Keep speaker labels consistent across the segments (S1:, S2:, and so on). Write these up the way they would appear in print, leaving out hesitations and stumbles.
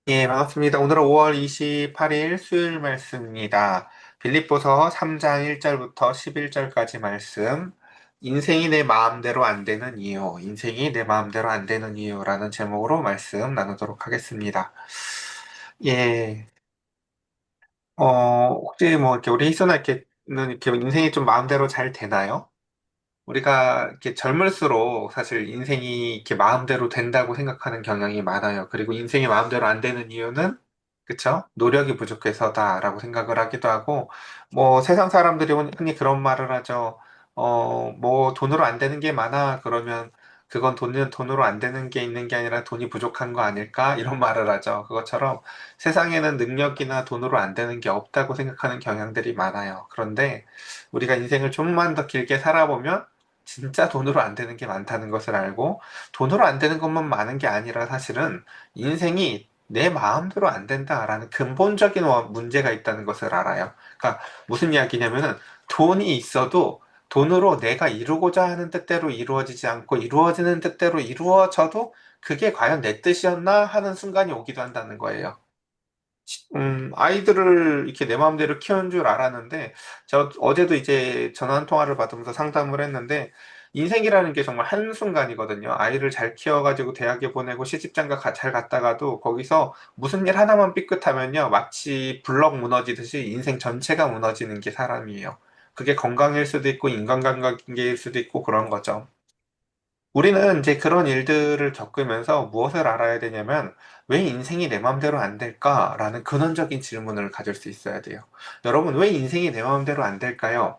S1: 예, 반갑습니다. 오늘은 5월 28일 수요일 말씀입니다. 빌립보서 3장 1절부터 11절까지 말씀, 인생이 내 마음대로 안 되는 이유, 인생이 내 마음대로 안 되는 이유라는 제목으로 말씀 나누도록 하겠습니다. 예, 혹시 뭐 이렇게 우리 희소나 이렇게 인생이 좀 마음대로 잘 되나요? 우리가 이렇게 젊을수록 사실 인생이 이렇게 마음대로 된다고 생각하는 경향이 많아요. 그리고 인생이 마음대로 안 되는 이유는, 그쵸? 노력이 부족해서다라고 생각을 하기도 하고, 뭐 세상 사람들이 흔히 그런 말을 하죠. 뭐 돈으로 안 되는 게 많아. 그러면 그건 돈으로 안 되는 게 있는 게 아니라 돈이 부족한 거 아닐까? 이런 말을 하죠. 그것처럼 세상에는 능력이나 돈으로 안 되는 게 없다고 생각하는 경향들이 많아요. 그런데 우리가 인생을 좀만 더 길게 살아보면 진짜 돈으로 안 되는 게 많다는 것을 알고, 돈으로 안 되는 것만 많은 게 아니라 사실은 인생이 내 마음대로 안 된다라는 근본적인 문제가 있다는 것을 알아요. 그러니까 무슨 이야기냐면은 돈이 있어도 돈으로 내가 이루고자 하는 뜻대로 이루어지지 않고 이루어지는 뜻대로 이루어져도 그게 과연 내 뜻이었나 하는 순간이 오기도 한다는 거예요. 아이들을 이렇게 내 마음대로 키운 줄 알았는데, 저 어제도 이제 전화 한 통화를 받으면서 상담을 했는데, 인생이라는 게 정말 한순간이거든요. 아이를 잘 키워가지고 대학에 보내고 시집장가 잘 갔다가도 거기서 무슨 일 하나만 삐끗하면요. 마치 블럭 무너지듯이 인생 전체가 무너지는 게 사람이에요. 그게 건강일 수도 있고 인간관계일 수도 있고 그런 거죠. 우리는 이제 그런 일들을 겪으면서 무엇을 알아야 되냐면, 왜 인생이 내 마음대로 안 될까라는 근원적인 질문을 가질 수 있어야 돼요. 여러분, 왜 인생이 내 마음대로 안 될까요?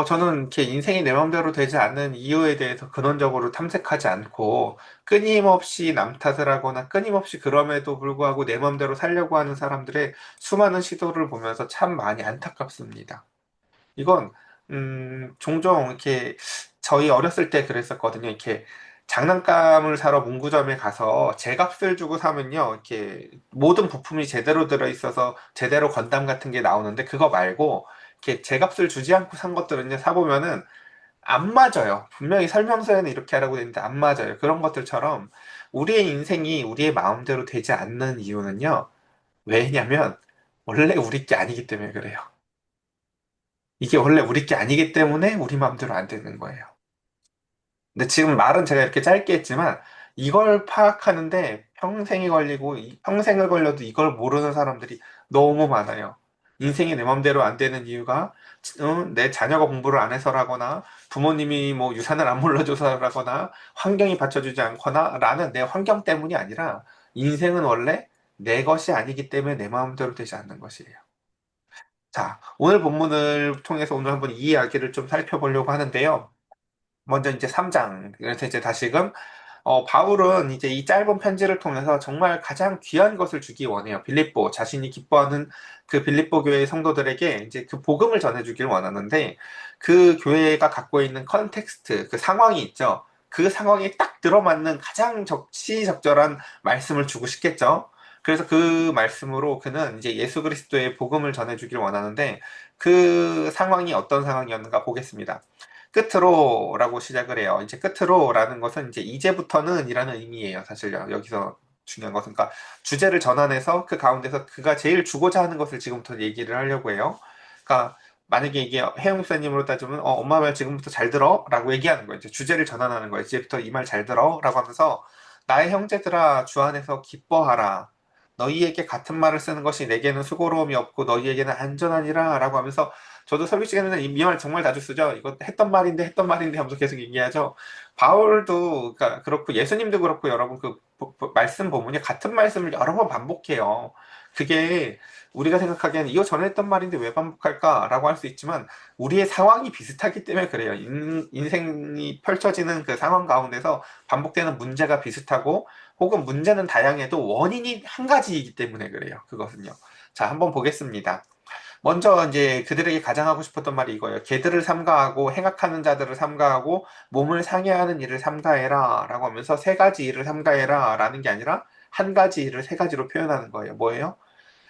S1: 저는 이렇게 인생이 내 마음대로 되지 않는 이유에 대해서 근원적으로 탐색하지 않고, 끊임없이 남 탓을 하거나 끊임없이 그럼에도 불구하고 내 마음대로 살려고 하는 사람들의 수많은 시도를 보면서 참 많이 안타깝습니다. 이건 종종 이렇게 저희 어렸을 때 그랬었거든요. 이렇게 장난감을 사러 문구점에 가서 제값을 주고 사면요. 이렇게 모든 부품이 제대로 들어 있어서 제대로 건담 같은 게 나오는데, 그거 말고 이렇게 제값을 주지 않고 산 것들은요. 사보면은 안 맞아요. 분명히 설명서에는 이렇게 하라고 되어 있는데 안 맞아요. 그런 것들처럼 우리의 인생이 우리의 마음대로 되지 않는 이유는요. 왜냐면 원래 우리 게 아니기 때문에 그래요. 이게 원래 우리 게 아니기 때문에 우리 마음대로 안 되는 거예요. 근데 지금 말은 제가 이렇게 짧게 했지만 이걸 파악하는데 평생이 걸리고 평생을 걸려도 이걸 모르는 사람들이 너무 많아요. 인생이 내 마음대로 안 되는 이유가 내 자녀가 공부를 안 해서라거나 부모님이 뭐 유산을 안 물려줘서라거나 환경이 받쳐주지 않거나 라는 내 환경 때문이 아니라, 인생은 원래 내 것이 아니기 때문에 내 마음대로 되지 않는 것이에요. 자, 오늘 본문을 통해서 오늘 한번 이 이야기를 좀 살펴보려고 하는데요. 먼저 이제 3장. 그래서 이제 다시금, 바울은 이제 이 짧은 편지를 통해서 정말 가장 귀한 것을 주기 원해요. 빌립보, 자신이 기뻐하는 그 빌립보 교회의 성도들에게 이제 그 복음을 전해주길 원하는데, 그 교회가 갖고 있는 컨텍스트, 그 상황이 있죠. 그 상황에 딱 들어맞는 가장 적시적절한 말씀을 주고 싶겠죠. 그래서 그 말씀으로 그는 이제 예수 그리스도의 복음을 전해주길 원하는데, 그 상황이 어떤 상황이었는가 보겠습니다. 끝으로라고 시작을 해요. 이제 끝으로라는 것은 이제 이제부터는 이라는 의미예요. 사실요. 여기서 중요한 것은, 그러니까 주제를 전환해서 그 가운데서 그가 제일 주고자 하는 것을 지금부터 얘기를 하려고 해요. 그러니까 만약에 이게 혜영 목사님으로 따지면 엄마 말 지금부터 잘 들어라고 얘기하는 거예요. 이제 주제를 전환하는 거예요. 이제부터 이 말 잘 들어라고 하면서, 나의 형제들아 주 안에서 기뻐하라. 너희에게 같은 말을 쓰는 것이 내게는 수고로움이 없고 너희에게는 안전하니라 라고 하면서, 저도 설교 시간에는 이 말 정말 자주 쓰죠. 이거 했던 말인데 하면서 계속 얘기하죠. 바울도 그러니까 그렇고 예수님도 그렇고 여러분 그 말씀 보면요. 같은 말씀을 여러 번 반복해요. 그게 우리가 생각하기에는 이거 전에 했던 말인데 왜 반복할까라고 할 수 있지만, 우리의 상황이 비슷하기 때문에 그래요. 인생이 펼쳐지는 그 상황 가운데서 반복되는 문제가 비슷하고, 혹은 문제는 다양해도 원인이 한 가지이기 때문에 그래요. 그것은요. 자, 한번 보겠습니다. 먼저 이제 그들에게 가장 하고 싶었던 말이 이거예요. 개들을 삼가하고 행악하는 자들을 삼가하고 몸을 상해하는 일을 삼가해라 라고 하면서 세 가지 일을 삼가해라 라는 게 아니라 한 가지 일을 세 가지로 표현하는 거예요. 뭐예요?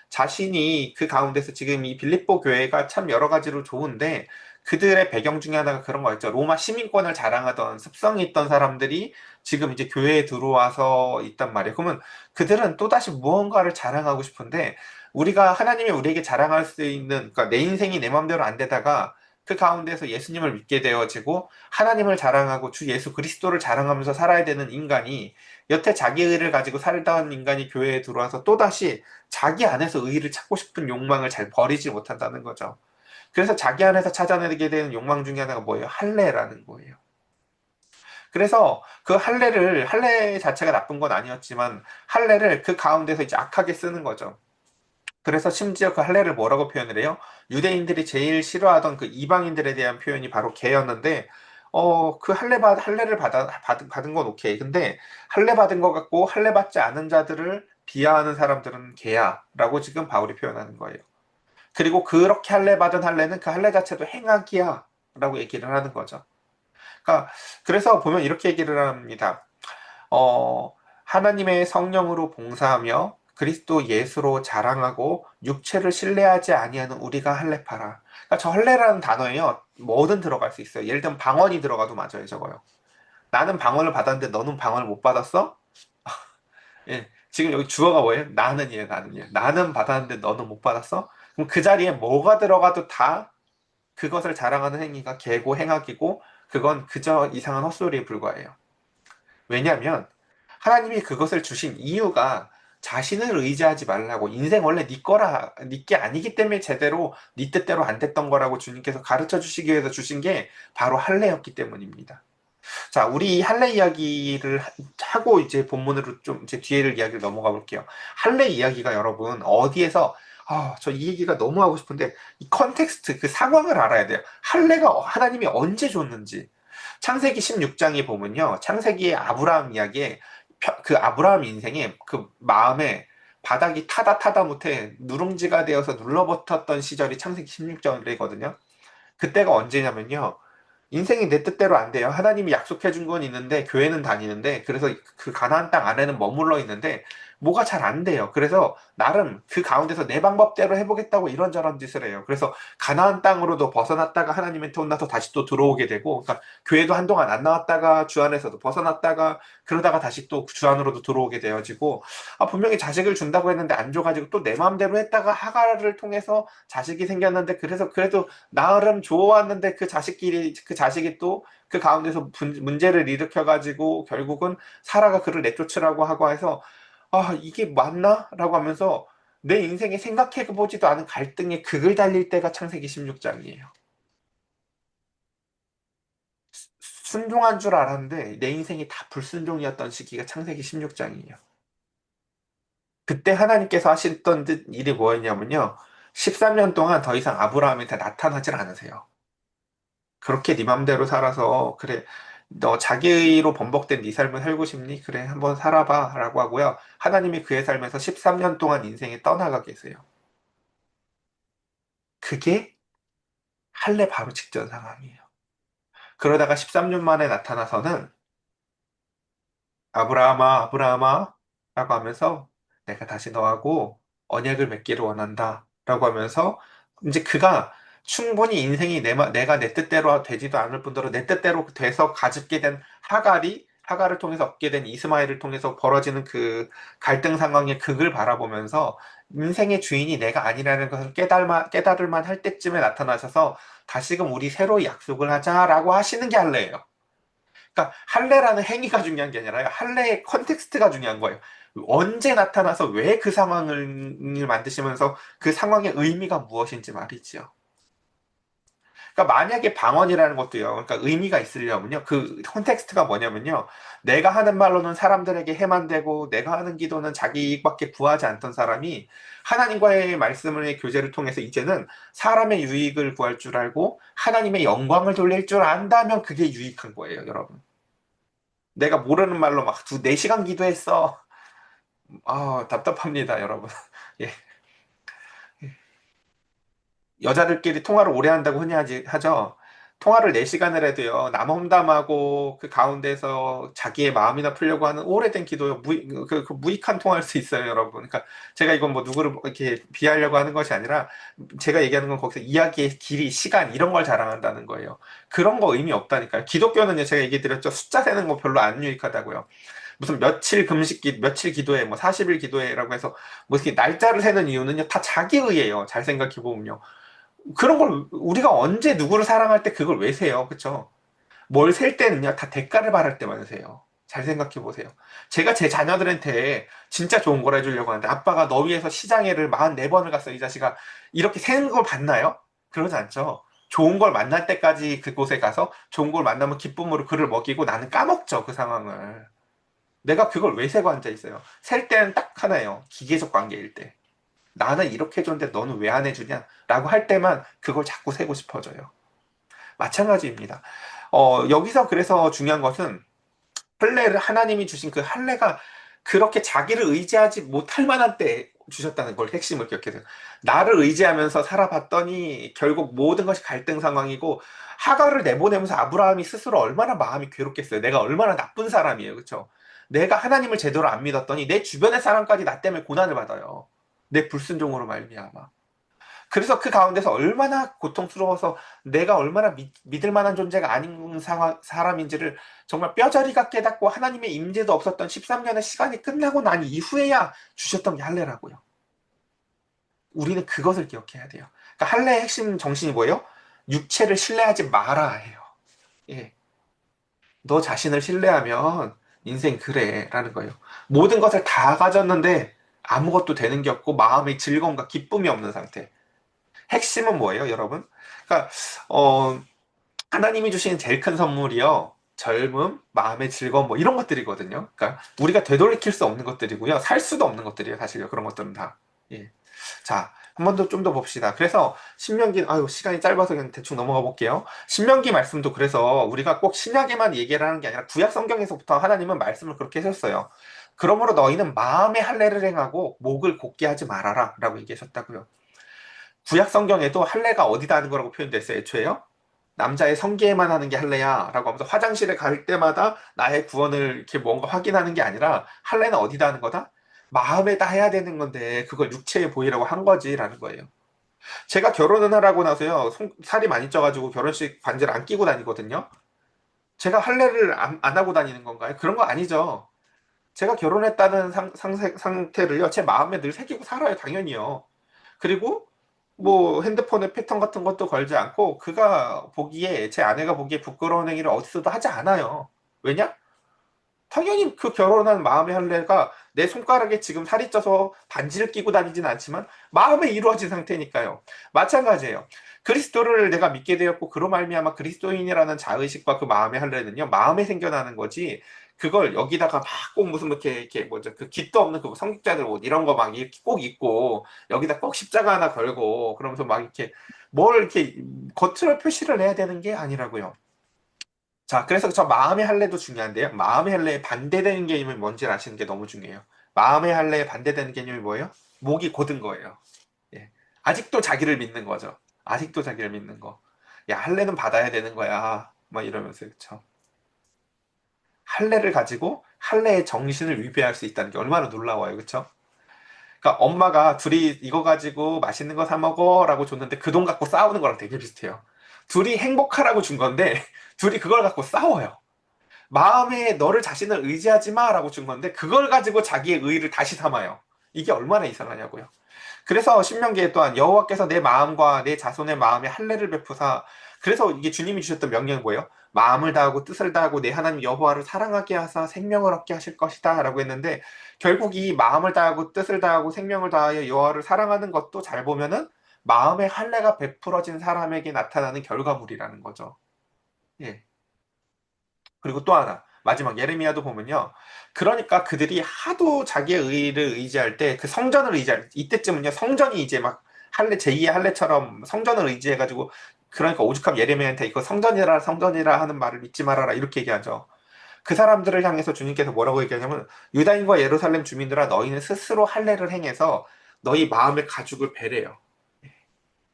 S1: 자신이 그 가운데서 지금 이 빌립보 교회가 참 여러 가지로 좋은데, 그들의 배경 중에 하나가 그런 거였죠. 로마 시민권을 자랑하던 습성이 있던 사람들이 지금 이제 교회에 들어와서 있단 말이에요. 그러면 그들은 또다시 무언가를 자랑하고 싶은데 우리가 하나님이 우리에게 자랑할 수 있는, 그러니까 내 인생이 내 마음대로 안 되다가 그 가운데서 예수님을 믿게 되어지고 하나님을 자랑하고 주 예수 그리스도를 자랑하면서 살아야 되는 인간이, 여태 자기 의를 가지고 살던 인간이 교회에 들어와서 또다시 자기 안에서 의의를 찾고 싶은 욕망을 잘 버리지 못한다는 거죠. 그래서 자기 안에서 찾아내게 되는 욕망 중에 하나가 뭐예요? 할례라는 거예요. 그래서 그 할례 자체가 나쁜 건 아니었지만 할례를 그 가운데서 이제 악하게 쓰는 거죠. 그래서 심지어 그 할례를 뭐라고 표현을 해요? 유대인들이 제일 싫어하던 그 이방인들에 대한 표현이 바로 개였는데, 그 할례를 받은 건 오케이. 근데 할례 받은 것 같고 할례 받지 않은 자들을 비하하는 사람들은 개야라고 지금 바울이 표현하는 거예요. 그리고 그렇게 할례 받은 할례는 그 할례 자체도 행악이야 라고 얘기를 하는 거죠. 그러니까 그래서 보면 이렇게 얘기를 합니다. 하나님의 성령으로 봉사하며 그리스도 예수로 자랑하고 육체를 신뢰하지 아니하는 우리가 할례파라. 그러니까 저 할례라는 단어에요, 뭐든 들어갈 수 있어요. 예를 들면 방언이 들어가도 맞아요, 저거요. 나는 방언을 받았는데 너는 방언을 못 받았어? 예. 지금 여기 주어가 뭐예요? 나는이에요, 나는이에요. 나는 받았는데 너는 못 받았어? 그럼 그 자리에 뭐가 들어가도 다 그것을 자랑하는 행위가 계고 행악이고, 그건 그저 이상한 헛소리에 불과해요. 왜냐하면 하나님이 그것을 주신 이유가 자신을 의지하지 말라고, 인생 원래 네 거라, 네 게 아니기 때문에 제대로 네 뜻대로 안 됐던 거라고 주님께서 가르쳐 주시기 위해서 주신 게 바로 할례였기 때문입니다. 자, 우리 이 할례 이야기를 하고 이제 본문으로 좀 이제 뒤에를 이야기를 넘어가 볼게요. 할례 이야기가 여러분 어디에서, 저 이 얘기가 너무 하고 싶은데 이 컨텍스트, 그 상황을 알아야 돼요. 할례가 하나님이 언제 줬는지. 창세기 16장에 보면요. 창세기의 아브라함 이야기에 그 아브라함 인생에 그 마음에 바닥이 타다 타다 못해 누룽지가 되어서 눌러버텼던 시절이 창세기 16장이거든요. 그때가 언제냐면요. 인생이 내 뜻대로 안 돼요. 하나님이 약속해 준 건 있는데 교회는 다니는데, 그래서 그 가나안 땅 안에는 머물러 있는데 뭐가 잘 안 돼요. 그래서 나름 그 가운데서 내 방법대로 해보겠다고 이런저런 짓을 해요. 그래서 가나안 땅으로도 벗어났다가 하나님한테 혼나서 다시 또 들어오게 되고, 그러니까 교회도 한동안 안 나왔다가 주 안에서도 벗어났다가 그러다가 다시 또 주 안으로도 들어오게 되어지고, 분명히 자식을 준다고 했는데 안 줘가지고 또 내 마음대로 했다가 하가를 통해서 자식이 생겼는데, 그래서 그래도 나름 좋았는데 그 자식이 또 그 가운데서 문제를 일으켜가지고 결국은 사라가 그를 내쫓으라고 하고 해서, 이게 맞나? 라고 하면서 내 인생에 생각해보지도 않은 갈등의 극을 달릴 때가 창세기 16장이에요. 순종한 줄 알았는데 내 인생이 다 불순종이었던 시기가 창세기 16장이에요. 그때 하나님께서 하셨던 일이 뭐였냐면요. 13년 동안 더 이상 아브라함한테 나타나질 않으세요. 그렇게 네 맘대로 살아서 그래, 너 자기의로 번복된 네 삶을 살고 싶니? 그래, 한번 살아봐 라고 하고요. 하나님이 그의 삶에서 13년 동안 인생에 떠나가 계세요. 그게 할례 바로 직전 상황이에요. 그러다가 13년 만에 나타나서는 아브라함아, 아브라함아 라고 하면서 내가 다시 너하고 언약을 맺기를 원한다 라고 하면서, 이제 그가 충분히 인생이 내가 내 뜻대로 되지도 않을 뿐더러 내 뜻대로 돼서 가집게 된 하가를 통해서 얻게 된 이스마엘을 통해서 벌어지는 그 갈등 상황의 극을 바라보면서 인생의 주인이 내가 아니라는 것을 깨달을 만할 때쯤에 나타나셔서 다시금 우리 새로 약속을 하자라고 하시는 게 할례예요. 그러니까 할례라는 행위가 중요한 게 아니라 할례의 컨텍스트가 중요한 거예요. 언제 나타나서 왜 그 상황을 만드시면서 그 상황의 의미가 무엇인지 말이지요. 그러니까 만약에 방언이라는 것도요. 그러니까 의미가 있으려면요. 그 컨텍스트가 뭐냐면요. 내가 하는 말로는 사람들에게 해만 되고 내가 하는 기도는 자기 이익밖에 구하지 않던 사람이 하나님과의 말씀의 교제를 통해서 이제는 사람의 유익을 구할 줄 알고 하나님의 영광을 돌릴 줄 안다면 그게 유익한 거예요, 여러분. 내가 모르는 말로 막 4시간 기도했어. 답답합니다, 여러분. 예. 여자들끼리 통화를 오래 한다고 흔히 하죠. 통화를 4시간을 해도요, 남 험담하고 그 가운데서 자기의 마음이나 풀려고 하는 오래된 기도요, 그 무익한 통화일 수 있어요, 여러분. 그러니까 제가 이건 뭐 누구를 이렇게 비하려고 하는 것이 아니라 제가 얘기하는 건 거기서 이야기의 길이, 시간, 이런 걸 자랑한다는 거예요. 그런 거 의미 없다니까요. 기독교는요, 제가 얘기 드렸죠. 숫자 세는 거 별로 안 유익하다고요. 무슨 며칠 며칠 기도해, 뭐 40일 기도해라고 해서 뭐 이렇게 날짜를 세는 이유는요, 다 자기의예요. 잘 생각해 보면요. 그런 걸 우리가 언제 누구를 사랑할 때 그걸 왜 세요? 그쵸? 뭘 셀 때는요, 다 대가를 바랄 때만 세요. 잘 생각해 보세요. 제가 제 자녀들한테 진짜 좋은 걸 해주려고 하는데, 아빠가 너 위해서 시장에를 44번을 갔어, 이 자식아. 이렇게 세는 걸 봤나요? 그러지 않죠. 좋은 걸 만날 때까지 그곳에 가서 좋은 걸 만나면 기쁨으로 그를 먹이고 나는 까먹죠, 그 상황을. 내가 그걸 왜 세고 앉아 있어요? 셀 때는 딱 하나예요. 기계적 관계일 때. 나는 이렇게 해줬는데 너는 왜 안 해주냐? 라고 할 때만 그걸 자꾸 세고 싶어져요. 마찬가지입니다. 여기서 그래서 중요한 것은 할례를 하나님이 주신 그 할례가 그렇게 자기를 의지하지 못할 만한 때 주셨다는 걸 핵심을 기억해야 돼요. 나를 의지하면서 살아봤더니 결국 모든 것이 갈등 상황이고 하갈을 내보내면서 아브라함이 스스로 얼마나 마음이 괴롭겠어요. 내가 얼마나 나쁜 사람이에요. 그렇죠? 내가 하나님을 제대로 안 믿었더니 내 주변의 사람까지 나 때문에 고난을 받아요. 내 불순종으로 말미암아. 그래서 그 가운데서 얼마나 고통스러워서 내가 얼마나 믿을 만한 존재가 아닌 사람인지를 정말 뼈저리가 깨닫고 하나님의 임재도 없었던 13년의 시간이 끝나고 난 이후에야 주셨던 게 할례라고요. 우리는 그것을 기억해야 돼요. 그러니까 할례의 핵심 정신이 뭐예요? 육체를 신뢰하지 마라 해요. 예. 너 자신을 신뢰하면 인생 그래 라는 거예요. 모든 것을 다 가졌는데 아무것도 되는 게 없고 마음의 즐거움과 기쁨이 없는 상태. 핵심은 뭐예요, 여러분? 그러니까 어, 하나님이 주신 제일 큰 선물이요. 젊음, 마음의 즐거움, 뭐 이런 것들이거든요. 그러니까 우리가 되돌이킬 수 없는 것들이고요. 살 수도 없는 것들이에요, 사실요. 그런 것들은 다. 예. 자, 한 번 더 좀 더 봅시다. 그래서 신명기, 아유, 시간이 짧아서 그냥 대충 넘어가 볼게요. 신명기 말씀도 그래서 우리가 꼭 신약에만 얘기를 하는 게 아니라 구약 성경에서부터 하나님은 말씀을 그렇게 하셨어요. 그러므로 너희는 마음의 할례를 행하고 목을 곧게 하지 말아라 라고 얘기하셨다고요. 구약 성경에도 할례가 어디다 하는 거라고 표현됐어요, 애초에요? 남자의 성기에만 하는 게 할례야 라고 하면서 화장실에 갈 때마다 나의 구원을 이렇게 뭔가 확인하는 게 아니라 할례는 어디다 하는 거다? 마음에다 해야 되는 건데 그걸 육체에 보이라고 한 거지라는 거예요. 제가 결혼을 하고 나서요, 살이 많이 쪄가지고 결혼식 반지를 안 끼고 다니거든요. 제가 할례를 안 하고 다니는 건가요? 그런 거 아니죠. 제가 결혼했다는 상태를요, 제 마음에 늘 새기고 살아요, 당연히요. 그리고 뭐 핸드폰에 패턴 같은 것도 걸지 않고 그가 보기에 제 아내가 보기에 부끄러운 행위를 어디서도 하지 않아요. 왜냐? 당연히 그 결혼한 마음의 할례가 내 손가락에 지금 살이 쪄서 반지를 끼고 다니진 않지만 마음에 이루어진 상태니까요. 마찬가지예요. 그리스도를 내가 믿게 되었고 그로 말미암아 그리스도인이라는 자의식과 그 마음의 할례는요. 마음에 생겨나는 거지. 그걸 여기다가 막 꼭 무슨 이렇게 뭐죠 그 깃도 없는 그 성직자들 옷 이런 거 막 이렇게 꼭 입고 여기다 꼭 십자가 하나 걸고 그러면서 막 이렇게 뭘 이렇게 겉으로 표시를 해야 되는 게 아니라고요. 자, 그래서 저 마음의 할례도 중요한데요. 마음의 할례에 반대되는 개념이 뭔지 아시는 게 너무 중요해요. 마음의 할례에 반대되는 개념이 뭐예요? 목이 곧은 거예요. 예. 아직도 자기를 믿는 거죠. 아직도 자기를 믿는 거. 야, 할례는 받아야 되는 거야. 막 이러면서 그쵸. 할례를 가지고 할례의 정신을 위배할 수 있다는 게 얼마나 놀라워요. 그쵸? 그러니까 엄마가 둘이 이거 가지고 맛있는 거 사 먹어라고 줬는데 그 돈 갖고 싸우는 거랑 되게 비슷해요. 둘이 행복하라고 준 건데 둘이 그걸 갖고 싸워요. 마음에 너를 자신을 의지하지 마라고 준 건데 그걸 가지고 자기의 의의를 다시 삼아요. 이게 얼마나 이상하냐고요. 그래서 신명기에 또한 여호와께서 내 마음과 내 자손의 마음에 할례를 베푸사 그래서 이게 주님이 주셨던 명령이 뭐예요? 마음을 다하고 뜻을 다하고 내 하나님 여호와를 사랑하게 하사 생명을 얻게 하실 것이다 라고 했는데 결국 이 마음을 다하고 뜻을 다하고 생명을 다하여 여호와를 사랑하는 것도 잘 보면은 마음의 할례가 베풀어진 사람에게 나타나는 결과물이라는 거죠. 예. 그리고 또 하나 마지막 예레미야도 보면요. 그러니까 그들이 하도 자기의 의를 의지할 때 그 성전을 의지할 이때쯤은요. 성전이 이제 막 할례 제2의 할례처럼 성전을 의지해가지고 그러니까 오죽하면 예레미야한테 이거 성전이라 성전이라 하는 말을 믿지 말아라 이렇게 얘기하죠. 그 사람들을 향해서 주님께서 뭐라고 얘기하냐면 유다인과 예루살렘 주민들아 너희는 스스로 할례를 행해서 너희 마음의 가죽을 베래요.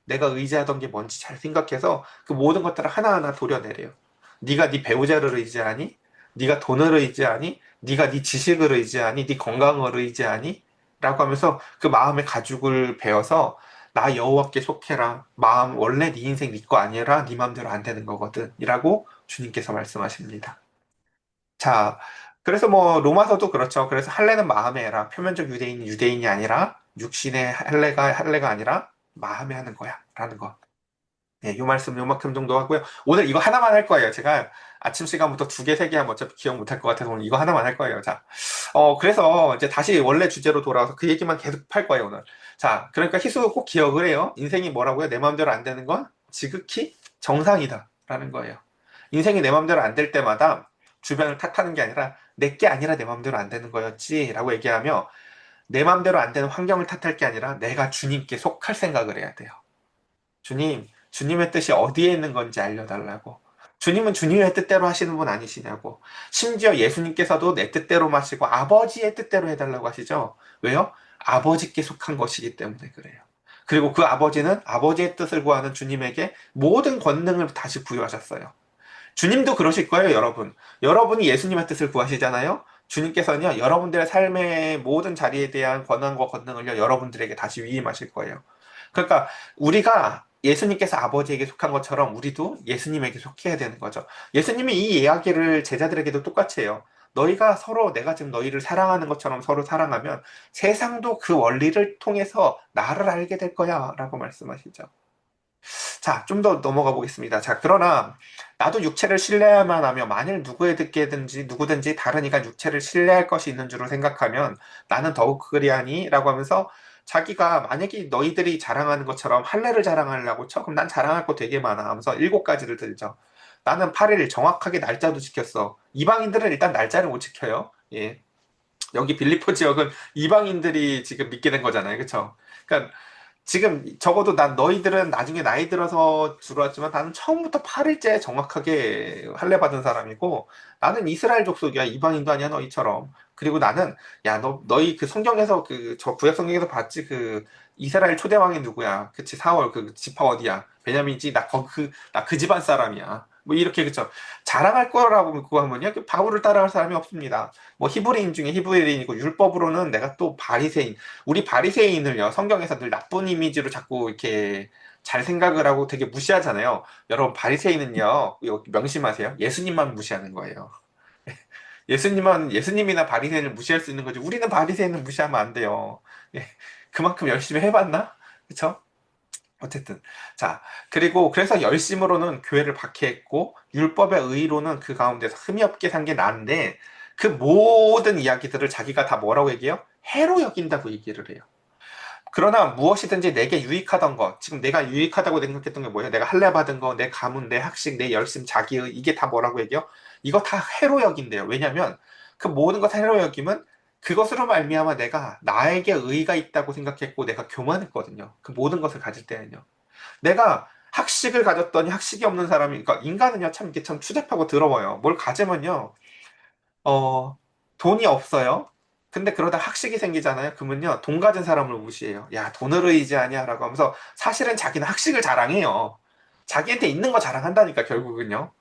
S1: 내가 의지하던 게 뭔지 잘 생각해서 그 모든 것들을 하나하나 도려내래요. 네가 네 배우자를 의지하니? 네가 돈을 의지하니? 네가 네 지식을 의지하니? 네 건강을 의지하니? 라고 하면서 그 마음의 가죽을 베어서 나 여호와께 속해라. 마음 원래 네 인생 네 거 아니라 네 마음대로 안 되는 거거든. 이라고 주님께서 말씀하십니다. 자, 그래서 뭐 로마서도 그렇죠. 그래서 할례는 마음에 해라. 표면적 유대인이 유대인이 아니라 육신의 할례가 아니라 마음에 하는 거야. 라는 거. 네, 요 말씀 요만큼 정도 하고요. 오늘 이거 하나만 할 거예요. 제가 아침 시간부터 두 개, 세 개 하면 어차피 기억 못 할 것 같아서 오늘 이거 하나만 할 거예요. 자, 그래서 이제 다시 원래 주제로 돌아와서 그 얘기만 계속 할 거예요, 오늘. 자, 그러니까 희수 꼭 기억을 해요. 인생이 뭐라고요? 내 마음대로 안 되는 건 지극히 정상이다. 라는 거예요. 인생이 내 마음대로 안 될 때마다 주변을 탓하는 게 아니라 내 게 아니라 내 마음대로 안 되는 거였지. 라고 얘기하며 내 마음대로 안 되는 환경을 탓할 게 아니라 내가 주님께 속할 생각을 해야 돼요. 주님의 뜻이 어디에 있는 건지 알려달라고. 주님은 주님의 뜻대로 하시는 분 아니시냐고. 심지어 예수님께서도 내 뜻대로 마시고 아버지의 뜻대로 해달라고 하시죠. 왜요? 아버지께 속한 것이기 때문에 그래요. 그리고 그 아버지는 아버지의 뜻을 구하는 주님에게 모든 권능을 다시 부여하셨어요. 주님도 그러실 거예요, 여러분. 여러분이 예수님의 뜻을 구하시잖아요. 주님께서는요, 여러분들의 삶의 모든 자리에 대한 권한과 권능을요, 여러분들에게 다시 위임하실 거예요. 그러니까 우리가 예수님께서 아버지에게 속한 것처럼 우리도 예수님에게 속해야 되는 거죠. 예수님이 이 이야기를 제자들에게도 똑같이 해요. 너희가 서로 내가 지금 너희를 사랑하는 것처럼 서로 사랑하면 세상도 그 원리를 통해서 나를 알게 될 거야 라고 말씀하시죠. 자, 좀 더 넘어가 보겠습니다. 자, 그러나 나도 육체를 신뢰야만 하며 만일 누구든지 다른 이가 육체를 신뢰할 것이 있는 줄을 생각하면 나는 더욱 그리하니 라고 하면서 자기가 만약에 너희들이 자랑하는 것처럼 할례를 자랑하려고 쳐 그럼 난 자랑할 거 되게 많아 하면서 일곱 가지를 들죠. 나는 8일 정확하게 날짜도 지켰어. 이방인들은 일단 날짜를 못 지켜요. 예. 여기 빌리포 지역은 이방인들이 지금 믿게 된 거잖아요. 그쵸? 그러니까 지금 적어도 난 너희들은 나중에 나이 들어서 들어왔지만 나는 처음부터 8일째 정확하게 할례 받은 사람이고 나는 이스라엘 족속이야. 이방인도 아니야 너희처럼. 그리고 나는 야 너희 그 성경에서 그 저 구약 성경에서 봤지 그 이스라엘 초대 왕이 누구야? 그치 사월 그 지파 어디야? 베냐민이지 나 그 집안 사람이야. 뭐 이렇게 그쵸 자랑할 거라고 그거 하면요 그 바울을 따라갈 사람이 없습니다. 뭐 히브리인 중에 히브리인이고 율법으로는 내가 또 바리새인 우리 바리새인을요, 성경에서 늘 나쁜 이미지로 자꾸 이렇게 잘 생각을 하고 되게 무시하잖아요. 여러분, 바리새인은요, 이거 명심하세요. 예수님만 무시하는 거예요. 예수님이나 바리새인을 무시할 수 있는 거지. 우리는 바리새인을 무시하면 안 돼요. 예, 그만큼 열심히 해봤나? 그쵸? 어쨌든. 자, 그리고 그래서 열심으로는 교회를 박해했고, 율법의 의로는 그 가운데서 흠이 없게 산 게 나은데, 그 모든 이야기들을 자기가 다 뭐라고 얘기해요? 해로 여긴다고 얘기를 해요. 그러나 무엇이든지 내게 유익하던 것, 지금 내가 유익하다고 생각했던 게 뭐예요? 내가 할례 받은 거, 내 가문, 내 학식, 내 열심, 자기의 이게 다 뭐라고 얘기해요? 이거 다 해로 여긴대요. 왜냐면 그 모든 것 해로 여기면 그것으로 말미암아 내가 나에게 의의가 있다고 생각했고 내가 교만했거든요. 그 모든 것을 가질 때는요. 내가 학식을 가졌더니 학식이 없는 사람이, 그러니까 인간은요 참 이게 참 추잡하고 더러워요. 뭘 가지면요 어, 돈이 없어요. 근데 그러다 학식이 생기잖아요. 그러면요, 돈 가진 사람을 무시해요. 야, 돈을 의지하냐? 라고 하면서 사실은 자기는 학식을 자랑해요. 자기한테 있는 거 자랑한다니까, 결국은요.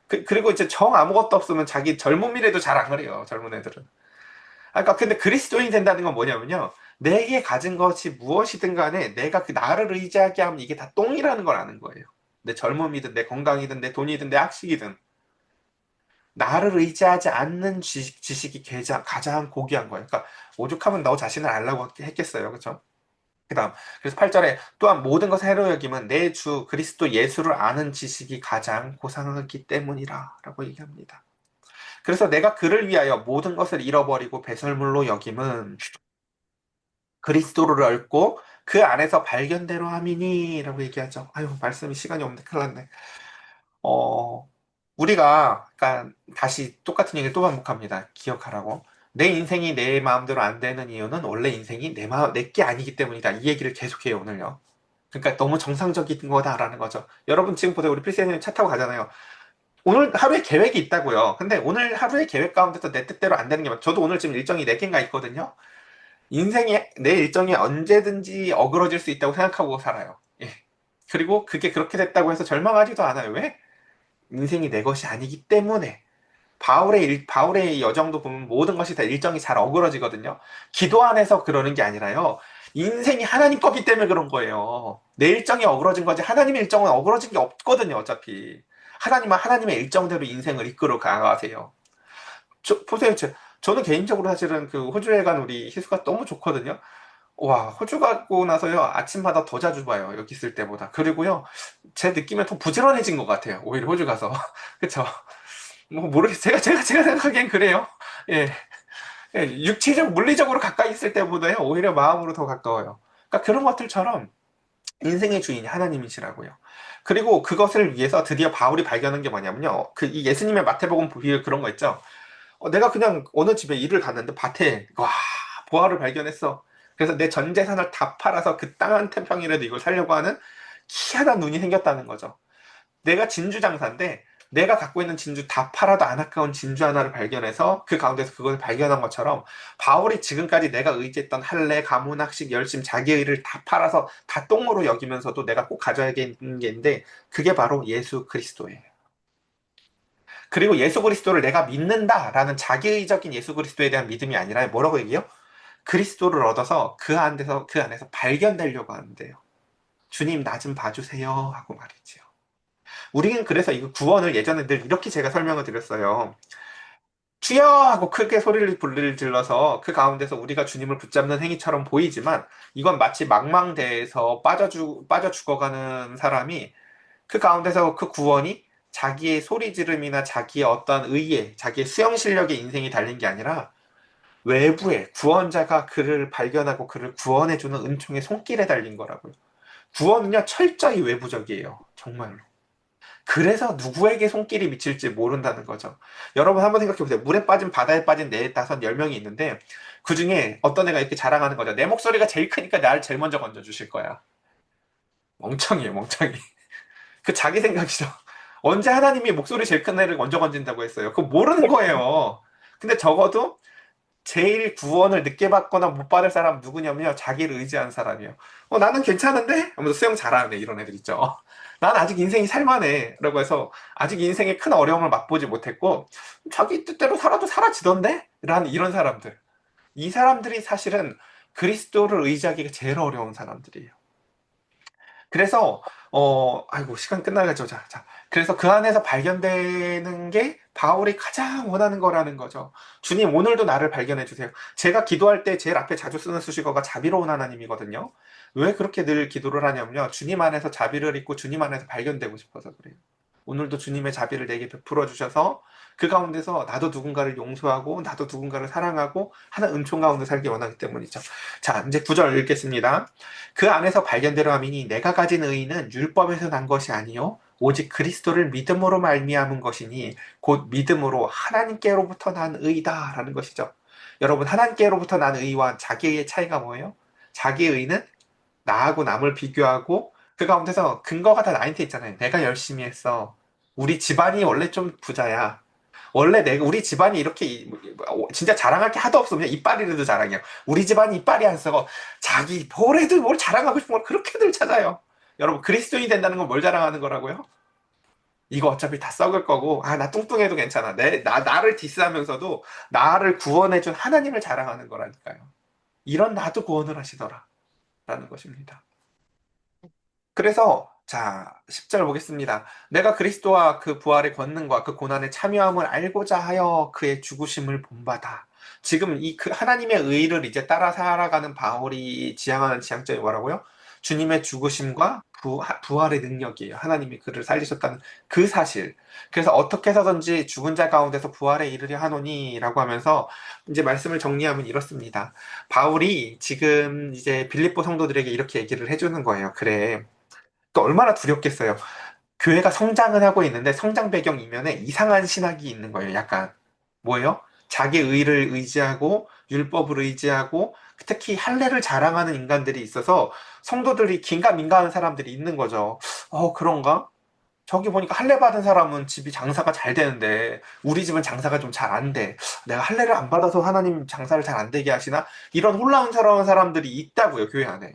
S1: 그리고 이제 정 아무것도 없으면 자기 젊은 미래도 자랑을 해요, 젊은 애들은. 아, 그러니까 근데 그리스도인이 된다는 건 뭐냐면요. 내게 가진 것이 무엇이든 간에 내가 그 나를 의지하게 하면 이게 다 똥이라는 걸 아는 거예요. 내 젊음이든 내 건강이든 내 돈이든 내 학식이든. 나를 의지하지 않는 지식이 가장 고귀한 거예요. 그러니까 오죽하면 너 자신을 알라고 했겠어요. 그렇죠? 그다음 그래서 8절에 또한 모든 것을 해로 여김은 내 주 그리스도 예수를 아는 지식이 가장 고상하기 때문이라 라고 얘기합니다. 그래서 내가 그를 위하여 모든 것을 잃어버리고 배설물로 여김은 그리스도를 얻고 그 안에서 발견대로 함이니 라고 얘기하죠. 아유 말씀이 시간이 없는데 큰일 났네. 어, 우리가, 그러니까 다시 똑같은 얘기를 또 반복합니다. 기억하라고. 내 인생이 내 마음대로 안 되는 이유는 원래 인생이 내 게 아니기 때문이다. 이 얘기를 계속해요, 오늘요. 그러니까 너무 정상적인 거다라는 거죠. 여러분 지금 보세요. 우리 필세님 차 타고 가잖아요. 오늘 하루에 계획이 있다고요. 근데 오늘 하루의 계획 가운데서 내 뜻대로 안 되는 게 저도 오늘 지금 일정이 4개인가 있거든요. 인생이 내 일정이 언제든지 어그러질 수 있다고 생각하고 살아요. 예. 그리고 그게 그렇게 됐다고 해서 절망하지도 않아요. 왜? 인생이 내 것이 아니기 때문에. 바울의 여정도 보면 모든 것이 다 일정이 잘 어그러지거든요. 기도 안에서 그러는 게 아니라요. 인생이 하나님 거기 때문에 그런 거예요. 내 일정이 어그러진 거지 하나님의 일정은 어그러진 게 없거든요, 어차피. 하나님은 하나님의 일정대로 인생을 이끌어 가세요. 보세요. 저는 개인적으로 사실은 그 호주에 간 우리 희수가 너무 좋거든요. 와, 호주 가고 나서요, 아침마다 더 자주 봐요. 여기 있을 때보다. 그리고요, 제 느낌에 더 부지런해진 것 같아요. 오히려 호주 가서. 그쵸? 뭐, 모르겠어요. 제가 생각하기엔 그래요. 예. 예, 육체적, 물리적으로 가까이 있을 때보다요, 오히려 마음으로 더 가까워요. 그러니까 그런 것들처럼 인생의 주인이 하나님이시라고요. 그리고 그것을 위해서 드디어 바울이 발견한 게 뭐냐면요. 이 예수님의 마태복음 비유 그런 거 있죠. 내가 그냥 어느 집에 일을 갔는데 밭에 와 보화를 발견했어. 그래서 내 전 재산을 다 팔아서 그 땅 한 평이라도 이걸 살려고 하는 희한한 눈이 생겼다는 거죠. 내가 진주 장사인데 내가 갖고 있는 진주 다 팔아도 안 아까운 진주 하나를 발견해서 그 가운데서 그걸 발견한 것처럼 바울이 지금까지 내가 의지했던 할례, 가문, 학식, 열심, 자기의 일을 다 팔아서 다 똥으로 여기면서도 내가 꼭 가져야겠는 게 있는데 그게 바로 예수 그리스도예요. 그리고 예수 그리스도를 내가 믿는다라는 자기의적인 예수 그리스도에 대한 믿음이 아니라 뭐라고 얘기해요? 그리스도를 얻어서 그 안에서 발견되려고 하는데요. 주님 나 좀 봐주세요 하고 말이지요. 우리는 그래서 이거 구원을 예전에 늘 이렇게 제가 설명을 드렸어요. 주여 하고 크게 소리를 불을 질러서 그 가운데서 우리가 주님을 붙잡는 행위처럼 보이지만 이건 마치 망망대해에서 빠져 죽어가는 사람이 그 가운데서 그 구원이 자기의 소리 지름이나 자기의 어떤 의에, 자기의 수영 실력의 인생이 달린 게 아니라 외부에 구원자가 그를 발견하고 그를 구원해주는 은총의 손길에 달린 거라고요. 구원은요, 철저히 외부적이에요. 정말로. 그래서 누구에게 손길이 미칠지 모른다는 거죠. 여러분 한번 생각해 보세요. 물에 빠진 바다에 빠진 네, 다섯, 열 명이 있는데 그 중에 어떤 애가 이렇게 자랑하는 거죠. 내 목소리가 제일 크니까 나를 제일 먼저 건져주실 거야. 멍청이에요, 멍청이. 그 자기 생각이죠. 언제 하나님이 목소리 제일 큰 애를 먼저 건진다고 했어요. 그거 모르는 거예요. 근데 적어도 제일 구원을 늦게 받거나 못 받을 사람 누구냐면요. 자기를 의지한 사람이에요. 나는 괜찮은데? 하면서 수영 잘하는 애, 이런 애들 있죠. 난 아직 인생이 살만해. 라고 해서 아직 인생의 큰 어려움을 맛보지 못했고, 자기 뜻대로 살아도 사라지던데? 라는 이런 사람들. 이 사람들이 사실은 그리스도를 의지하기가 제일 어려운 사람들이에요. 그래서 아이고 시간 끝나가죠. 자. 그래서 그 안에서 발견되는 게 바울이 가장 원하는 거라는 거죠. 주님 오늘도 나를 발견해 주세요. 제가 기도할 때 제일 앞에 자주 쓰는 수식어가 자비로운 하나님이거든요. 왜 그렇게 늘 기도를 하냐면요. 주님 안에서 자비를 입고 주님 안에서 발견되고 싶어서 그래요. 오늘도 주님의 자비를 내게 베풀어 주셔서 그 가운데서 나도 누군가를 용서하고 나도 누군가를 사랑하고 하는 은총 가운데 살기 원하기 때문이죠. 자, 이제 9절 읽겠습니다. 그 안에서 발견되려 함이니 내가 가진 의의는 율법에서 난 것이 아니요 오직 그리스도를 믿음으로 말미암은 것이니 곧 믿음으로 하나님께로부터 난 의이다라는 것이죠. 여러분 하나님께로부터 난 의와 자기의 차이가 뭐예요? 자기의 의는 나하고 남을 비교하고 그 가운데서 근거가 다 나한테 있잖아요. 내가 열심히 했어. 우리 집안이 원래 좀 부자야. 원래 우리 집안이 이렇게 진짜 자랑할 게 하도 없어. 그냥 이빨이라도 자랑해요. 우리 집안이 이빨이 안 썩어. 자기 뭐래도 뭘 자랑하고 싶은 걸 그렇게들 찾아요. 여러분 그리스도인이 된다는 건 뭘 자랑하는 거라고요? 이거 어차피 다 썩을 거고 나 뚱뚱해도 괜찮아. 나를 디스하면서도 나를 구원해준 하나님을 자랑하는 거라니까요. 이런 나도 구원을 하시더라 라는 것입니다. 그래서 자, 10절 보겠습니다. 내가 그리스도와 그 부활의 권능과 그 고난의 참여함을 알고자 하여 그의 죽으심을 본받아. 지금 그 하나님의 의를 이제 따라 살아가는 바울이 지향하는 지향점이 뭐라고요? 주님의 죽으심과 부활의 능력이에요. 하나님이 그를 살리셨다는 그 사실. 그래서 어떻게 해서든지 죽은 자 가운데서 부활에 이르려 하노니라고 하면서 이제 말씀을 정리하면 이렇습니다. 바울이 지금 이제 빌립보 성도들에게 이렇게 얘기를 해주는 거예요. 그래. 또 얼마나 두렵겠어요. 교회가 성장을 하고 있는데 성장 배경 이면에 이상한 신학이 있는 거예요. 약간 뭐예요? 자기 의를 의지하고 율법을 의지하고 특히 할례를 자랑하는 인간들이 있어서 성도들이 긴가민가하는 사람들이 있는 거죠. 그런가? 저기 보니까 할례 받은 사람은 집이 장사가 잘 되는데 우리 집은 장사가 좀 잘 안 돼. 내가 할례를 안 받아서 하나님 장사를 잘 안 되게 하시나? 이런 혼란스러운 사람들이 있다고요, 교회 안에.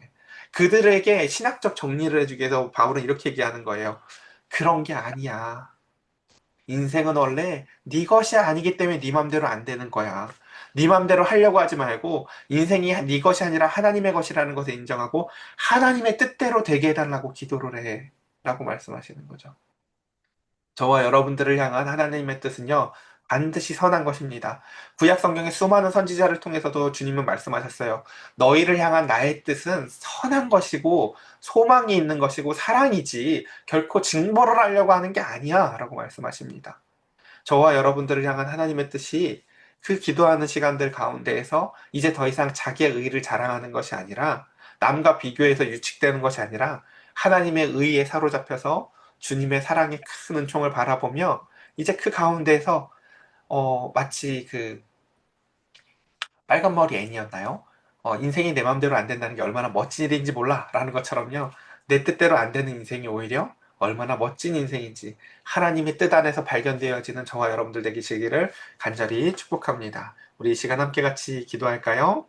S1: 그들에게 신학적 정리를 해주기 위해서 바울은 이렇게 얘기하는 거예요. 그런 게 아니야. 인생은 원래 네 것이 아니기 때문에 네 맘대로 안 되는 거야. 네 맘대로 하려고 하지 말고 인생이 네 것이 아니라 하나님의 것이라는 것을 인정하고 하나님의 뜻대로 되게 해달라고 기도를 해. 라고 말씀하시는 거죠. 저와 여러분들을 향한 하나님의 뜻은요, 반드시 선한 것입니다. 구약 성경의 수많은 선지자를 통해서도 주님은 말씀하셨어요. 너희를 향한 나의 뜻은 선한 것이고, 소망이 있는 것이고, 사랑이지, 결코 징벌을 하려고 하는 게 아니야. 라고 말씀하십니다. 저와 여러분들을 향한 하나님의 뜻이 그 기도하는 시간들 가운데에서 이제 더 이상 자기의 의를 자랑하는 것이 아니라 남과 비교해서 유축되는 것이 아니라 하나님의 의에 사로잡혀서 주님의 사랑의 큰 은총을 바라보며 이제 그 가운데에서 마치 그 빨간 머리 애니였나요? 인생이 내 마음대로 안 된다는 게 얼마나 멋진 일인지 몰라 라는 것처럼요. 내 뜻대로 안 되는 인생이 오히려 얼마나 멋진 인생인지 하나님의 뜻 안에서 발견되어지는 저와 여러분들 되시기를 간절히 축복합니다. 우리 이 시간 함께 같이 기도할까요?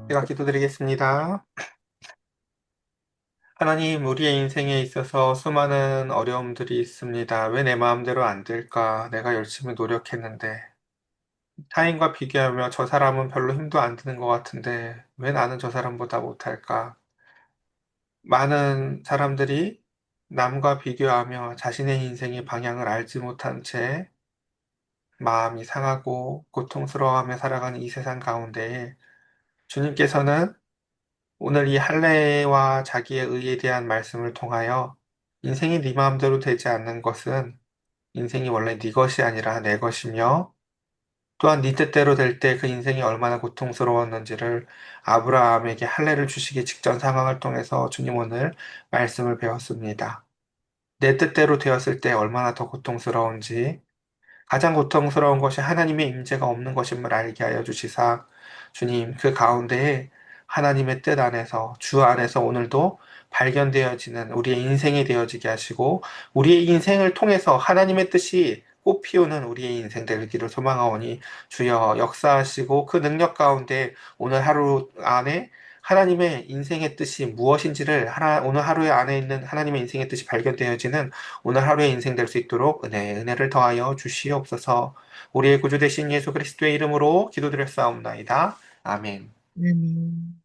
S1: 제가 기도드리겠습니다. 하나님, 우리의 인생에 있어서 수많은 어려움들이 있습니다. 왜 내 마음대로 안 될까? 내가 열심히 노력했는데. 타인과 비교하며 저 사람은 별로 힘도 안 드는 것 같은데, 왜 나는 저 사람보다 못할까? 많은 사람들이 남과 비교하며 자신의 인생의 방향을 알지 못한 채 마음이 상하고 고통스러워하며 살아가는 이 세상 가운데에 주님께서는 오늘 이 할례와 자기의 의에 대한 말씀을 통하여 인생이 네 마음대로 되지 않는 것은 인생이 원래 네 것이 아니라 내 것이며 또한 네 뜻대로 될 때 그 인생이 얼마나 고통스러웠는지를 아브라함에게 할례를 주시기 직전 상황을 통해서 주님 오늘 말씀을 배웠습니다. 내 뜻대로 되었을 때 얼마나 더 고통스러운지 가장 고통스러운 것이 하나님의 임재가 없는 것임을 알게 하여 주시사 주님 그 가운데에 하나님의 뜻 안에서 주 안에서 오늘도 발견되어지는 우리의 인생이 되어지게 하시고 우리의 인생을 통해서 하나님의 뜻이 꽃피우는 우리의 인생 되기를 소망하오니 주여 역사하시고 그 능력 가운데 오늘 하루 안에 하나님의 인생의 뜻이 무엇인지를 오늘 하루에 안에 있는 하나님의 인생의 뜻이 발견되어지는 오늘 하루의 인생 될 수 있도록 은혜를 더하여 주시옵소서. 우리의 구주 되신 예수 그리스도의 이름으로 기도드렸사옵나이다. 아멘.
S2: 아멘.